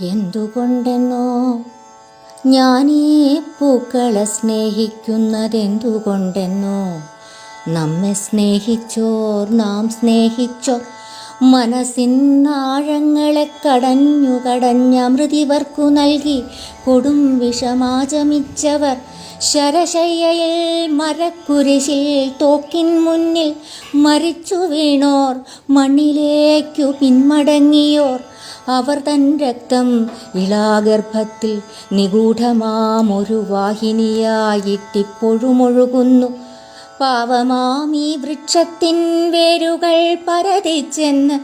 എന്തുകൊണ്ടെന്നോ ഞാനീ പൂക്കളെ സ്നേഹിക്കുന്നതെന്തുകൊണ്ടെന്നോ, നമ്മെ സ്നേഹിച്ചോർ നാം സ്നേഹിച്ചോർ മനസ്സിനാഴങ്ങളെ കടഞ്ഞമൃതിവർക്കു നൽകി കൊടും വിഷമാചമിച്ചവർ, ശരശയ്യയിൽ മരക്കുരിശിൽ തോക്കിൻ മുന്നിൽ മരിച്ചു വീണോർ, മണ്ണിലേക്കു പിന്മടങ്ങിയോർ, അവർ തൻ രക്തം ഇളാഗർഭത്തിൽ നിഗൂഢമാമൊരു വാഹിനിയായിട്ടിപ്പോഴുമൊഴുകുന്നു. പാവമാമീ വൃക്ഷത്തിൻ വേരുകൾ പരതിച്ചെന്ന്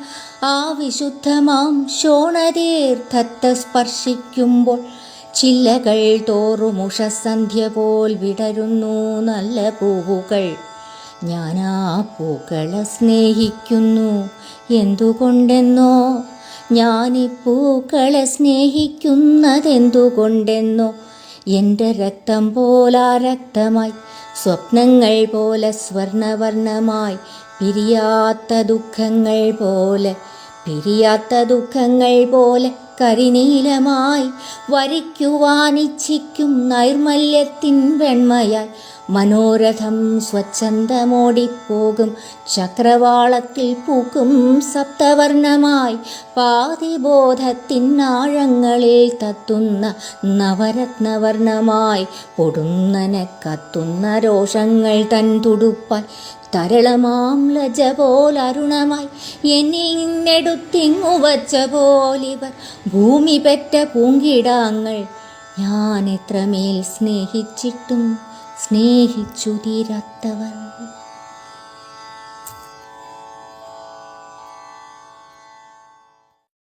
ആ വിശുദ്ധമാം ശോണതീർത്ഥത്തെ സ്പർശിക്കുമ്പോൾ ചില്ലകൾ തോറും ഉഷസന്ധ്യ പോൽ വിടരുന്നു നല്ല പൂവുകൾ. ഞാനാ പൂക്കളെ സ്നേഹിക്കുന്നു എന്തുകൊണ്ടെന്നോ, ഞാനീ പൂക്കളെ സ്നേഹിക്കുന്നതെന്തുകൊണ്ടെന്നോ, എൻ്റെ രക്തം പോലാ രക്തമായി, സ്വപ്നങ്ങൾ പോലെ സ്വർണവർണ്ണമായി, പിരിയാത്ത ദുഃഖങ്ങൾ പോലെ കരിനീലമായി, വരിക്കുവാനിച്ഛിക്കും നൈർമല്യത്തിൻ വെണ്മയായി, മനോരഥം സ്വച്ഛന്തമോടിപ്പോകും ചക്രവാളത്തിൽ പൂക്കും സപ്തവർണ്ണമായി, പാതിബോധത്തിനാഴങ്ങളിൽ തത്തുന്ന നവരത്നവർണ്ണമായി, പൊടുന്നനെ കത്തുന്ന രോഷങ്ങൾ തൻ തുടുപ്പായി, തരളമാം ലജ പോലരുണമായി എന്നിൽ നിന്നെടുത്തിങ്ങു വച്ച പോലിവർ ഭൂമി പെറ്റ പൂങ്കിടാങ്ങൾ. ഞാൻ എത്രമേൽ സ്നേഹിച്ചിട്ടും സ്നേഹിച്ചു തീരാത്തവർ.